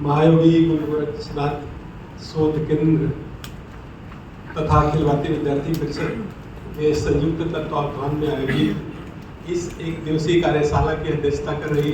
महायोगी गुरु गोरक्षनाथ शोध केंद्र तथा अखिल भारतीय विद्यार्थी परिषद के संयुक्त तत्वावधान में आयोजित इस एक दिवसीय कार्यशाला की अध्यक्षता कर रही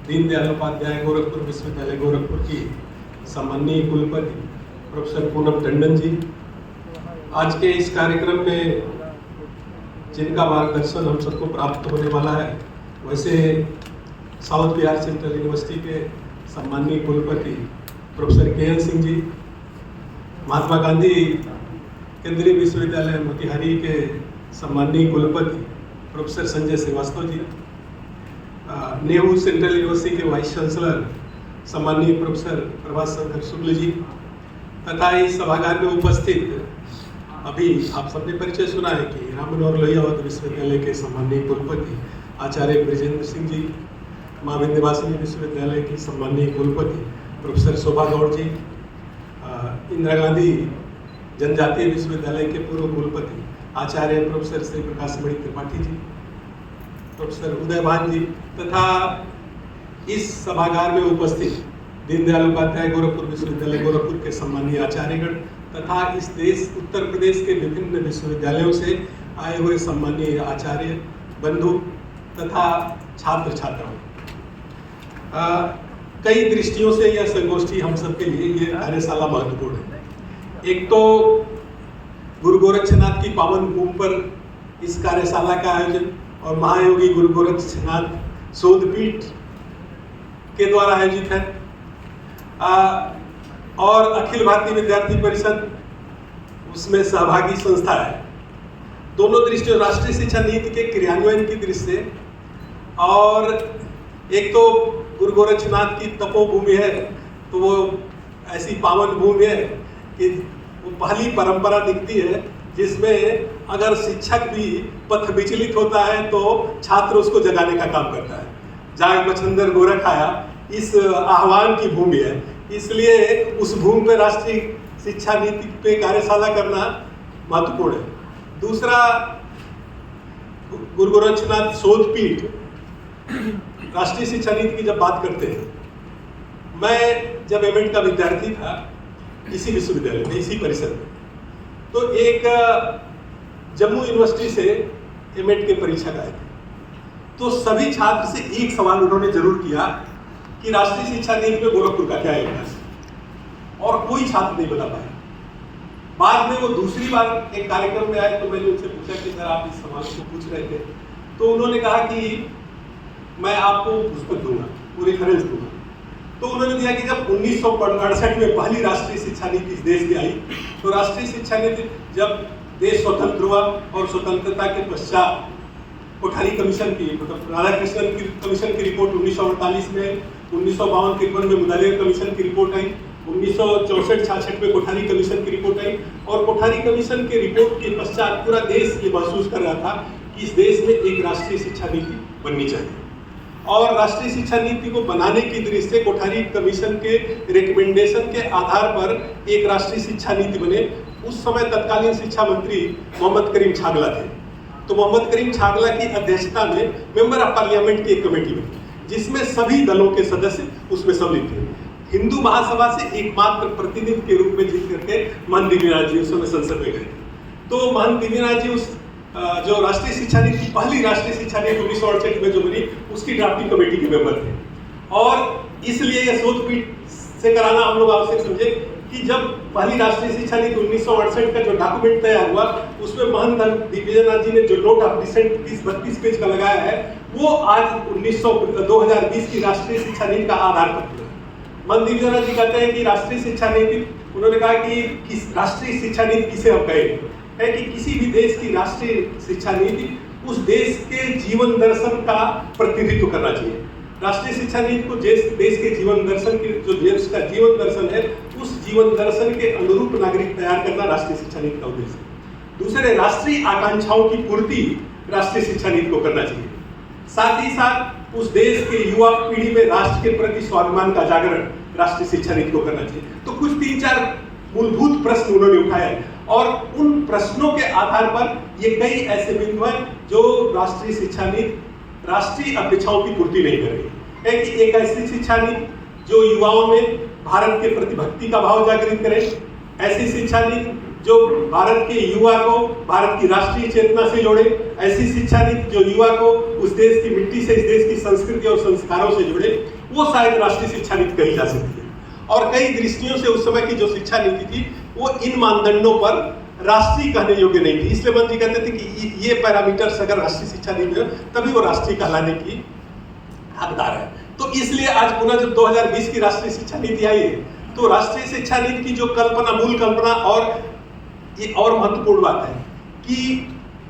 दीनदयाल उपाध्याय गोरखपुर विश्वविद्यालय गोरखपुर की सम्माननीय कुलपति प्रोफेसर पूनम टंडन जी, आज के इस कार्यक्रम में जिनका मार्गदर्शन हम सबको प्राप्त होने वाला है, वैसे साउथ बिहार सेंट्रल यूनिवर्सिटी के सम्माननीय कुलपति प्रोफेसर के.एल. सिंह जी, महात्मा गांधी केंद्रीय विश्वविद्यालय मोतिहारी के सम्माननीय कुलपति professor Sanjay Srivastava ji, Nehru central university के वाइस चांसलर सम्माननीय प्रोफेसर प्रभास शंकर शुक्ल जी, तथा इस सभागार में उपस्थित अभी आप सबने परिचय सुना है कि राम मनोहर लोहिया विश्वविद्यालय के सम्माननीय कुलपति आचार्य ब्रिजेंद्र सिंह जी, माँ विंध्यवासिनी विश्वविद्यालय की सम्माननीय कुलपति प्रोफेसर शोभा गौड़ जी, इंदिरा गांधी जनजातीय विश्वविद्यालय के पूर्व कुलपति आचार्य प्रोफेसर श्री प्रकाश मणि त्रिपाठी जी, प्रोफेसर उदय भान जी, तथा इस सभागार में उपस्थित दीनदयाल उपाध्याय गोरखपुर विश्वविद्यालय गोरखपुर के सम्मानीय आचार्यगण तथा इस देश उत्तर प्रदेश के विभिन्न विश्वविद्यालयों से आए हुए सम्मानीय आचार्य बंधु तथा छात्र छात्राओं, कई दृष्टियों से यह संगोष्ठी हम सबके लिए ये कार्यशाला महत्वपूर्ण है। एक तो गुरु गोरक्षनाथ की पावन भूमि पर इस कार्यशाला का आयोजन और महायोगी गुरु गोरक्षनाथ शोधपीठ के द्वारा आयोजित है, और अखिल भारतीय विद्यार्थी परिषद उसमें सहभागी संस्था है। दोनों दृष्टियों, राष्ट्रीय शिक्षा नीति के क्रियान्वयन की दृष्टि से, और एक तो गुरु गोरक्षनाथ की तपोभूमि है, तो वो ऐसी पावन भूमि है कि वो पहली परंपरा दिखती है जिसमें अगर शिक्षक भी पथ विचलित होता है तो छात्र उसको जगाने का काम करता है। जाग मच्छंदर गोरख आया, इस आह्वान की भूमि है, इसलिए उस भूमि पर राष्ट्रीय शिक्षा नीति पे कार्यशाला करना महत्वपूर्ण है। दूसरा, गुरु गोरक्षनाथ शोधपीठ राष्ट्रीय शिक्षा नीति की जब बात करते हैं, मैं जब एमएड का विद्यार्थी था इसी विश्वविद्यालय में, इसी परिसर में, तो एक जम्मू यूनिवर्सिटी से एमएड के परीक्षक आए थे, तो सभी छात्र से एक सवाल उन्होंने जरूर किया कि राष्ट्रीय शिक्षा नीति में गोरखपुर का क्या योगदान है, और कोई छात्र नहीं बता पाया। बाद में वो दूसरी बार एक कार्यक्रम में आए तो मैंने उनसे पूछा कि सर आप इस सवाल को पूछ रहे थे, तो उन्होंने कहा कि मैं आपको पुस्तक दूंगा, पूरी रेफरेंस दूंगा। तो उन्होंने दिया कि जब 1968 में पहली राष्ट्रीय शिक्षा नीति इस देश में आई, तो राष्ट्रीय शिक्षा नीति जब देश स्वतंत्र हुआ और स्वतंत्रता के पश्चात कोठारी कमीशन की, राधाकृष्णन की कमीशन की रिपोर्ट 1948 में, 1952-53 में मुदालियर कमीशन की रिपोर्ट आई, 1964-66 में कोठारी कमीशन की रिपोर्ट आई, और कोठारी कमीशन के रिपोर्ट के पश्चात पूरा देश ये महसूस कर रहा था कि इस देश में एक राष्ट्रीय शिक्षा नीति बननी चाहिए। और राष्ट्रीय शिक्षा नीति को बनाने की दृष्टि से कोठारी कमीशन के रिकमेंडेशन के आधार पर एक राष्ट्रीय शिक्षा नीति बने। उस समय तत्कालीन शिक्षा मंत्री मोहम्मद करीम छागला थे, तो मोहम्मद करीम छागला की अध्यक्षता में मेंबर ऑफ पार्लियामेंट की एक कमेटी बनी, जिसमें सभी दलों के सदस्य उसमें सम्मिलित थे। हिंदू महासभा से एकमात्र प्रतिनिधि के रूप में जीत करके महंत दिव्यनाथ जी उस समय संसद में गए। तो महंत दिव्यनाथ जी उस जो राष्ट्रीय शिक्षा नीति, पहली राष्ट्रीय शिक्षा नीति 1968 में जो बनी, उसकी ड्राफ्टिंग कमेटी के मेंबर थे। और इसलिए यह शोधपीठ से कराना हम लोग आवश्यक समझे कि जब पहली राष्ट्रीय शिक्षा नीति 1968 का जो डॉक्यूमेंट तैयार हुआ, उसमें महंत दिव्यनाथ जी ने जो नोट ऑफ डिसेंट 30-32 पेज का लगाया है, वो आज 2020 की राष्ट्रीय शिक्षा नीति का आधार पत्र है। महंत दिव्यनाथ जी कहते हैं कि राष्ट्रीय शिक्षा नीति, उन्होंने कहा कि राष्ट्रीय शिक्षा नीति किसे हम कहेंगे, है कि किसी भी देश की राष्ट्रीय शिक्षा नीति उस देश के जीवन दर्शन का प्रतिनिधित्व करना चाहिए। राष्ट्रीय शिक्षा नीति को देश के जीवन दर्शन के, जो देश का जीवन दर्शन है, उस जीवन दर्शन के अनुरूप नागरिक तैयार करना राष्ट्रीय शिक्षा नीति का उद्देश्य है। दूसरे, राष्ट्रीय आकांक्षाओं की पूर्ति राष्ट्रीय शिक्षा नीति को करना चाहिए। साथ ही साथ उस देश के युवा पीढ़ी में राष्ट्र के प्रति स्वाभिमान का जागरण राष्ट्रीय शिक्षा नीति को करना चाहिए। तो कुछ 3-4 मूलभूत प्रश्न उन्होंने उठाए, और उन प्रश्नों के आधार पर ये कई ऐसे बिंदु हैं जो राष्ट्रीय शिक्षा नीति राष्ट्रीय अपेक्षाओं की पूर्ति नहीं कर रही है। कि एक ऐसी शिक्षा नीति जो युवाओं में भारत के प्रति भक्ति का भाव जागृत करे, ऐसी शिक्षा नीति जो भारत के युवा को भारत की राष्ट्रीय चेतना से जोड़े, ऐसी शिक्षा नीति जो युवा को उस देश की मिट्टी से, इस देश की संस्कृति और संस्कारों से जुड़े, वो शायद राष्ट्रीय शिक्षा नीति कही जा सकती है। और कई दृष्टियों से उस समय की जो शिक्षा नीति थी वो इन मानदंडों पर राष्ट्रीय कहने योग्य नहीं थी। इसलिए मंत्री कहते थे कि ये पैरामीटर्स अगर राष्ट्रीय शिक्षा नीति है तभी वो राष्ट्रीय कहलाने की हकदार है। तो इसलिए आज पुनः जब 2020 की राष्ट्रीय शिक्षा नीति आई है तो राष्ट्रीय शिक्षा नीति की जो कल्पना, मूल कल्पना और ये और महत्वपूर्ण बात है कि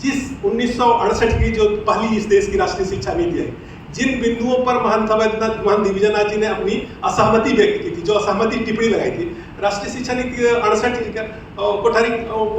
जिस 1968 की जो पहली इस देश की राष्ट्रीय शिक्षा नीति है, जिन बिंदुओं पर महान दिग्विजयनाथ जी ने अपनी असहमति व्यक्त की थी, जो असहमति टिप्पणी लगाई थी, राष्ट्रीय शिक्षा नीति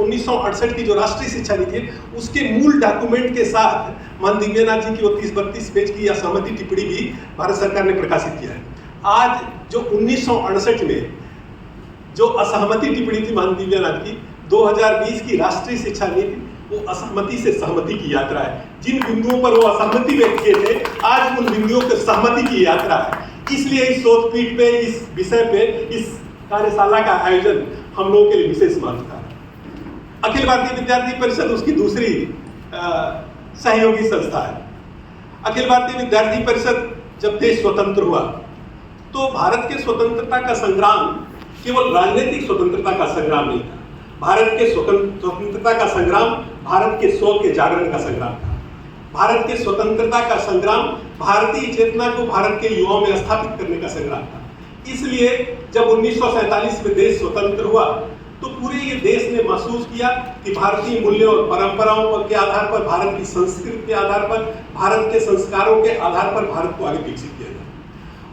1968 की जो राष्ट्रीय शिक्षा नीति है उसके मूल डॉक्यूमेंट के साथ महान दिग्विजयनाथ जी की 30-32 पेज की असहमति टिप्पणी भी भारत सरकार ने प्रकाशित किया है। आज जो 1968 में जो असहमति टिप्पणी थी महान दिग्विजयनाथ की, 2020 की राष्ट्रीय शिक्षा नीति वो असहमति से सहमति की यात्रा है। जिन बिंदुओं पर वो असहमति व्यक्त किए थे, आज उन बिंदुओं के सहमति की यात्रा है। इसलिए इस शोध पीठ पे, इस विषय पे, इस कार्यशाला का आयोजन हम लोगों के लिए विशेष महत्व का। अखिल भारतीय विद्यार्थी परिषद उसकी दूसरी सहयोगी संस्था है। अखिल भारतीय विद्यार्थी परिषद जब देश स्वतंत्र हुआ तो भारत के स्वतंत्रता का संग्राम केवल राजनीतिक स्वतंत्रता का संग्राम नहीं था। भारत के स्वतंत्रता का संग्राम भारत के स्व के जागरण का संग्राम था। भारत के स्वतंत्रता का संग्राम भारतीय चेतना को भारत के युवाओं में स्थापित करने का संग्राम था। इसलिए जब 1947 में देश स्वतंत्र हुआ तो पूरे ये देश ने महसूस किया कि भारतीय मूल्यों और परंपराओं के आधार पर, भारत की संस्कृति के आधार पर, भारत के संस्कारों के आधार पर भारत को आगे विकसित किया जाए।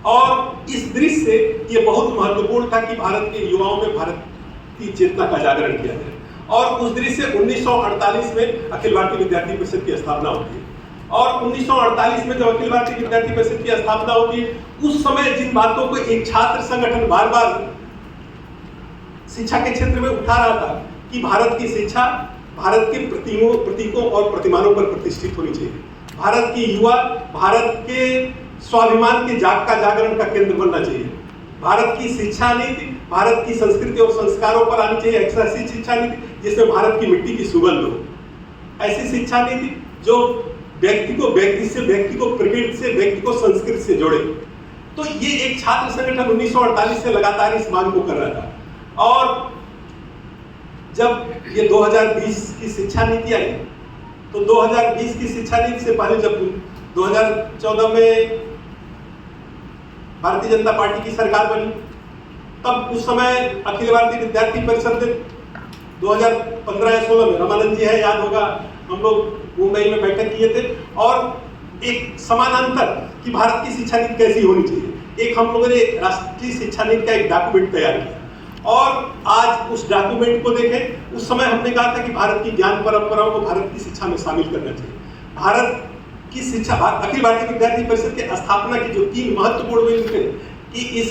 और इस दृश्य से ये बहुत महत्वपूर्ण था कि भारत के युवाओं में भारत की चेतना का जागरण किया जाए। और उस दृश्य से 1948 में अखिल भारतीय विद्यार्थी परिषद की स्थापना होती है। और 1948 में जब अखिल भारतीय विद्यार्थी परिषद की स्थापना होती है, उस समय जिन बातों को एक छात्र संगठन बार बार शिक्षा के क्षेत्र में उठा रहा था कि भारत की शिक्षा भारत के प्रतीकों और प्रतिमानों पर प्रतिष्ठित होनी चाहिए, भारत की युवा भारत के स्वाभिमान के जागरण का केंद्र बनना चाहिए, भारत की शिक्षा नीति भारत की संस्कृति और संस्कारों पर आनी चाहिए, ऐसी शिक्षा नीति जिसमें भारत की मिट्टी की सुगंध हो, ऐसी शिक्षा नीति जो व्यक्ति को प्रकृति से, व्यक्ति को संस्कृति से जोड़े। तो ये एक छात्र संगठन 1948 से लगातार इस मांग को कर रहा था। और जब ये 2020 की शिक्षा नीति आई तो 2020 की शिक्षा नीति से पहले जब 2014 में भारतीय जनता पार्टी की सरकार बनी, तब उस समय अखिल भारतीय विद्यार्थी परिषद ने 2015 या 16 में, रामानंद जी है याद होगा, हम लोग मुंबई में बैठक किए थे और एक समानांतर कि भारत की शिक्षा नीति कैसी होनी चाहिए, एक हम लोगों ने राष्ट्रीय शिक्षा नीति का एक डॉक्यूमेंट तैयार किया। और आज उस डॉक्यूमेंट को देखें, उस समय हमने कहा था कि भारत की ज्ञान परंपराओं को भारत की शिक्षा में शामिल करना चाहिए। भारत की शिक्षा, अखिल भारतीय विद्यार्थी परिषद के स्थापना की जो 3 महत्वपूर्ण बिंदु थे कि इस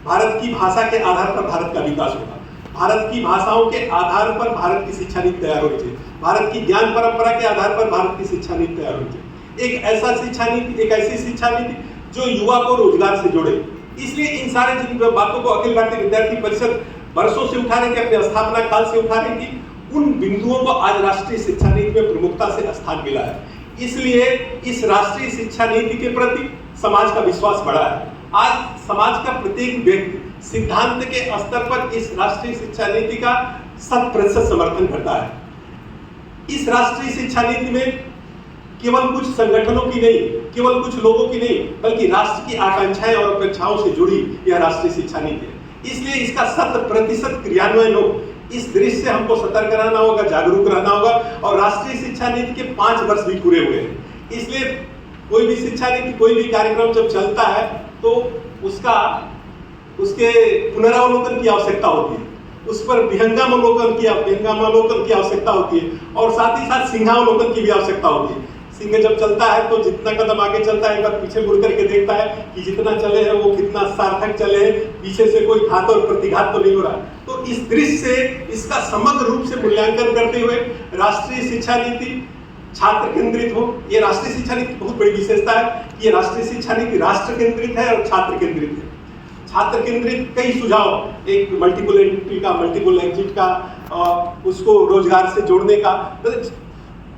भारत की भाषा के आधार पर भारत का विकास होगा, भारत की भाषाओं के आधार पर भारत की शिक्षा नीति तैयार होनी चाहिए, भारत की ज्ञान परंपरा के आधार पर भारत की शिक्षा नीति तैयार होनी चाहिए, एक ऐसा शिक्षा नीति, एक ऐसी शिक्षा नीति जो युवा को रोजगार से जोड़े। इसलिए इन सारे जिन बातों को अखिल भारतीय विद्यार्थी परिषद वर्षों से उठा रही थी, अपने स्थापना काल से उठा रही थी, उन बिंदुओं को आज राष्ट्रीय शिक्षा नीति में प्रमुखता से स्थान मिला है। इसलिए इस राष्ट्रीय शिक्षा नीति के प्रति समाज का विश्वास बढ़ा है। आज समाज का प्रत्येक व्यक्ति सिद्धांत के स्तर पर इस राष्ट्रीय शिक्षा नीति का 100% समर्थन करता है। इस राष्ट्रीय शिक्षा नीति में केवल कुछ संगठनों की नहीं, केवल कुछ लोगों की नहीं, बल्कि राष्ट्र की आकांक्षाएं और अपेक्षाओं से जुड़ी यह राष्ट्रीय शिक्षा नीति है। इसलिए इसका 100% क्रियान्वयन हो, इस दृश्य से हमको सतर्क रहना होगा, जागरूक रहना होगा। और राष्ट्रीय शिक्षा नीति के 5 वर्ष भी पूरे हुए हैं। इसलिए कोई भी शिक्षा नीति, कोई भी कार्यक्रम जब चलता है तो उसके पुनरावलोकन की आवश्यकता होती है, उस पर विहंगावलोकन की आवश्यकता होती है और साथ ही साथ सिंहावलोकन की भी आवश्यकता होती है। सिंह जब चलता है तो जितना कदम आगे चलता है एक बार पीछे मुड़ करके देखता है कि जितना चले हैं वो कितना सार्थक चले हैं, पीछे से कोई घात और प्रतिघात तो नहीं हो रहा। तो इस दृश्य से इसका समग्र रूप से मूल्यांकन करते हुए राष्ट्रीय शिक्षा नीति छात्र केंद्रित हो। ये राष्ट्रीय शिक्षा नीति बहुत बड़ी विशेषता है, ये राष्ट्रीय शिक्षा नीति राष्ट्र केंद्रित है और छात्र केंद्रित है। छात्र केंद्रित कई सुझाव, एक मल्टीपल एंट्री का, मल्टीपल एग्जिट का, उसको रोजगार से जोड़ने का, मतलब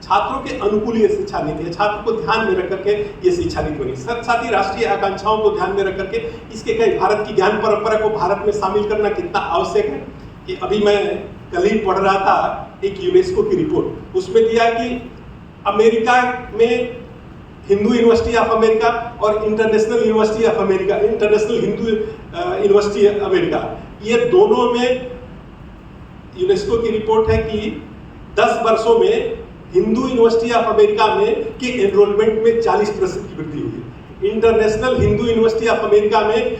छात्रों के अनुकूल ये शिक्षा नीति है। छात्र को ध्यान में रख करके ये शिक्षा नीति बनी। साथ ही राष्ट्रीय आकांक्षाओं को ध्यान में रख करके इसके कई भारत की ज्ञान परंपरा को भारत में शामिल करना कितना आवश्यक है, कि अभी मैं कल ही पढ़ रहा था एक यूनेस्को की रिपोर्ट, उसमें दिया कि अमेरिका में हिंदू यूनिवर्सिटी ऑफ अमेरिका और international university of America, international Hindu university America, ये दोनों में यूनेस्को की रिपोर्ट है कि 10 वर्षों में हिंदू यूनिवर्सिटी ऑफ अमेरिका में के एनरोलमेंट में 40% की वृद्धि हुई। International Hindu university of America में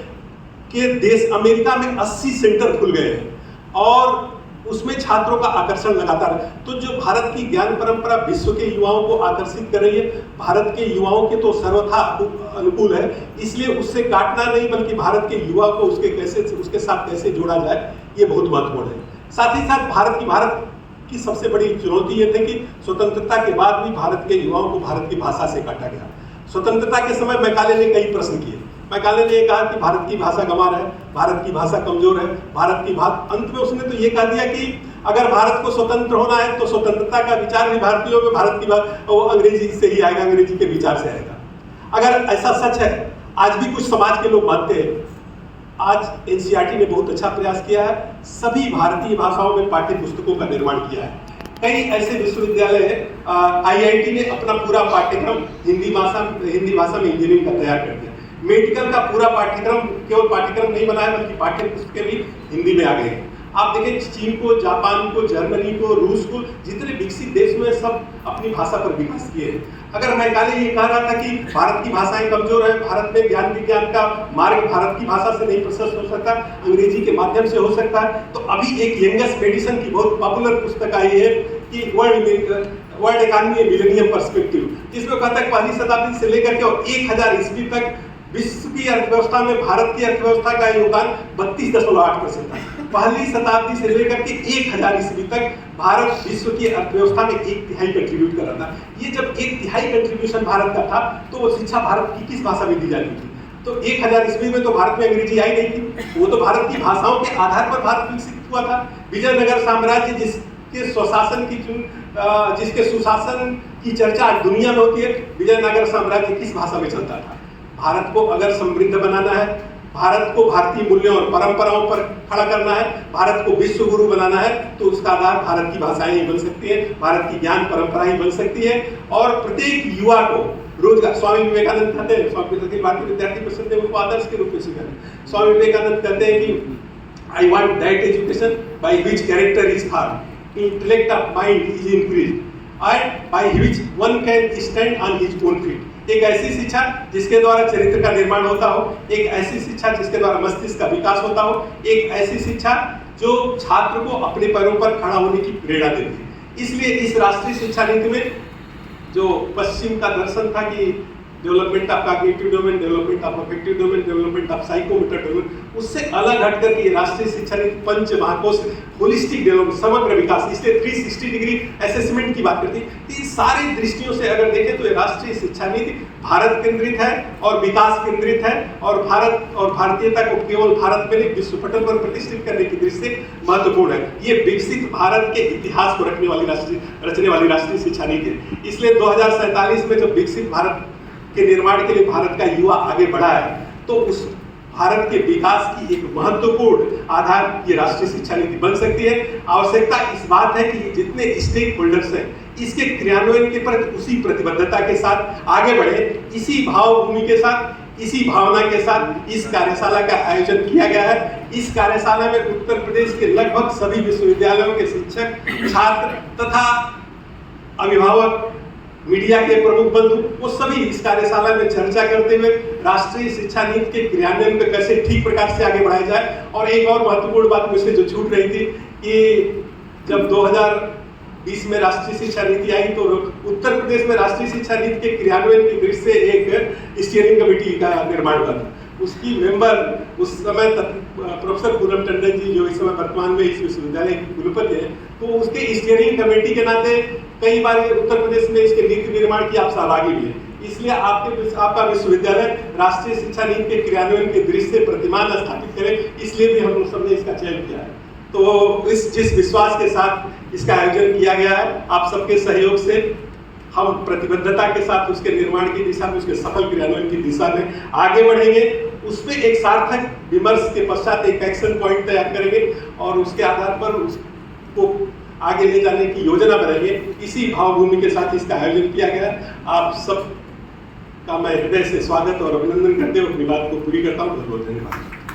के देश अमेरिका में 80 सेंटर खुल गए हैं और उसमें छात्रों का आकर्षण लगातार। तो जो भारत की ज्ञान परंपरा विश्व के युवाओं को आकर्षित कर रही है, भारत के युवाओं के तो सर्वथा अनुकूल है, इसलिए उससे काटना नहीं बल्कि भारत के युवा को उसके साथ कैसे जोड़ा जाए, ये बहुत महत्वपूर्ण है। साथ ही साथ भारत की सबसे बड़ी चुनौती ये थी कि स्वतंत्रता के बाद भी भारत के युवाओं को भारत की भाषा से काटा गया। स्वतंत्रता के समय मैकाले ने कई प्रश्न किए। मैकाले ने कहा कि भारत की भाषा गंवार है, भारत की भाषा कमजोर है, भारत की अंत में उसने तो ये कह दिया कि अगर भारत को स्वतंत्र होना है तो स्वतंत्रता का विचार भी भारतीयों में, भारत की वो अंग्रेजी से ही आएगा, अंग्रेजी के विचार से आएगा। अगर ऐसा सच है, आज भी कुछ समाज के लोग मानते हैं। आज एनसीईआरटी ने बहुत अच्छा प्रयास किया है, सभी भारतीय भाषाओं में पाठ्य पुस्तकों का निर्माण किया है। कई ऐसे विश्वविद्यालय है, आईआईटी ने अपना पूरा पाठ्यक्रम हिंदी भाषा में इंजीनियरिंग का तैयार कर दिया। मेडिकल का पूरा पाठ्यक्रम केवल पाठ्यक्रम नहीं बना है बल्कि पाठ्य पुस्तकें भी हिंदी में आ गए हैं। आप देखें चीन को, जापान को, जर्मनी को, रूस को, जितने विकसित देश में सब अपनी भाषा पर विकास किए हैं। अगर मैकाले ये कह रहा था कि भारत की भाषाएं कमजोर है, भारत में ज्ञान विज्ञान का मार्ग भारत की भाषा से नहीं प्रशस्त हो सकता, अंग्रेजी के माध्यम से हो सकता है, तो अभी एक यंगेस्ट मेडिसिन की बहुत पॉपुलर पुस्तक आई है कि वर्ल्ड इकोनॉमी मिलेनियम पर्सपेक्टिव, जिसमें कहता है पहली शताब्दी से लेकर के 1000 ईस्वी तक विश्व की अर्थव्यवस्था में भारत की अर्थव्यवस्था का योगदान 32.8% था। पहली शताब्दी से लेकर के 1000 ईस्वी तक भारत विश्व की अर्थव्यवस्था में 1/3 कंट्रीब्यूट कर रहा था। ये जब 1/3 कंट्रीब्यूशन भारत का था तो वो शिक्षा भारत की किस भाषा में दी जाती थी? तो 1000 ईस्वी में तो भारत में अंग्रेजी आई नहीं थी, वो तो भारत की भाषाओं के आधार पर भारत विकसित हुआ था। विजयनगर साम्राज्य जिसके सुशासन की चर्चा आज दुनिया में होती है, विजयनगर साम्राज्य किस भाषा में चलता था? भारत को अगर समृद्ध बनाना है, भारत को भारतीय मूल्यों और परंपराओं पर खड़ा करना है, भारत को विश्व गुरु बनाना है, तो उसका आधार भारत की भाषाएं ही बन सकती है, भारत की ज्ञान परंपरा ही बन सकती है। और प्रत्येक युवा को रोजगार, स्वामी विवेकानंद कहते हैं, स्वामी भारतीय विद्यार्थी परिषद ने उनको आदर्श के रूप में स्वीकार। स्वामी विवेकानंद कहते हैं कि I want that education by which character is formed, intellect of mind is increased and by which one can stand on his own feet. एक ऐसी शिक्षा जिसके द्वारा चरित्र का निर्माण होता हो, एक ऐसी शिक्षा जिसके द्वारा मस्तिष्क का विकास होता हो, एक ऐसी शिक्षा जो छात्र को अपने पैरों पर खड़ा होने की प्रेरणा देती है। इसलिए इस राष्ट्रीय शिक्षा नीति में जो पश्चिम का दर्शन था कि development of cognitive domain, development of affective domain, development of psychomotor domain, उससे अलग हटकर के राष्ट्रीय शिक्षा नीति पंच महाकोश होलिस्टिक डेवलपमेंट, समग्र विकास, इसलिए 360 डिग्री असेसमेंट की बात करती है। इन सारी दृष्टियों से अगर देखें तो ये राष्ट्रीय शिक्षा नीति भारत केंद्रित है और विकास केंद्रित है और भारत और भारतीयता को केवल भारत में नहीं विश्व पटल पर प्रतिष्ठित करने की दृष्टि से महत्वपूर्ण है। ये विकसित भारत के इतिहास को रचने वाली राष्ट्रीय शिक्षा नीति है। इसलिए 2047 में जब विकसित भारत के निर्माण के लिए भारत का युवा आगे बढ़ा है तो उस भारत के विकास की एक महत्वपूर्ण आधार ये राष्ट्रीय शिक्षा नीति बन सकती है। आवश्यकता इस बात है कि जितने स्टेक होल्डर्स हैं इसके क्रियान्वयन के प्रति उसी प्रतिबद्धता के साथ आगे बढ़े, इसी भावभूमि के साथ, इसी भावना के साथ इस कार्यशाला का आयोजन किया गया है। इस कार्यशाला में उत्तर प्रदेश के लगभग सभी विश्वविद्यालयों के शिक्षक, छात्र तथा अभिभावक, मीडिया के प्रमुख बंधु, वो सभी इस कार्यशाला में चर्चा करते हुए राष्ट्रीय शिक्षा नीति के क्रियान्वयन को कैसे ठीक प्रकार से आगे बढ़ाया जाए। और एक और महत्वपूर्ण बात मुझसे जो छूट रही थी कि जब 2020 में राष्ट्रीय शिक्षा नीति आई तो उत्तर प्रदेश में राष्ट्रीय शिक्षा नीति के क्रियान्वयन की दृष्टि से एक स्टीयरिंग कमेटी का निर्माण हुआ था। उसकी मेंबर उस समय प्रोफेसर पूनम टंडन जी, जो इस समय वर्तमान में इस विश्वविद्यालय की कुलपति है, तो उसके स्टीयरिंग कमेटी के नाते कई बार उत्तर प्रदेश में इसके नीति निर्माण की आप सहभागी भी है। इसलिए आपका विश्वविद्यालय राष्ट्रीय शिक्षा नीति के क्रियान्वयन के दृष्टि से प्रतिमान स्थापित करे, इसलिए भी हम लोग सबने इसका चयन किया है। तो जिस विश्वास के साथ इसका आयोजन किया गया है, आप सबके सहयोग से हम प्रतिबद्धता के साथ उसके निर्माण की दिशा में, उसके सफल क्रियान्वयन की दिशा में आगे बढ़ेंगे। उसमें एक सार्थक विमर्श के पश्चात एक एक्शन पॉइंट तैयार करेंगे और उसके आधार पर उसको आगे ले जाने की योजना बनाएंगे। इसी भावभूमि के साथ इसका आयोजन किया गया। आप सब का मैं हृदय से स्वागत और अभिनंदन करते हुए अपनी बात को पूरी करता हूँ। बहुत बहुत धन्यवाद।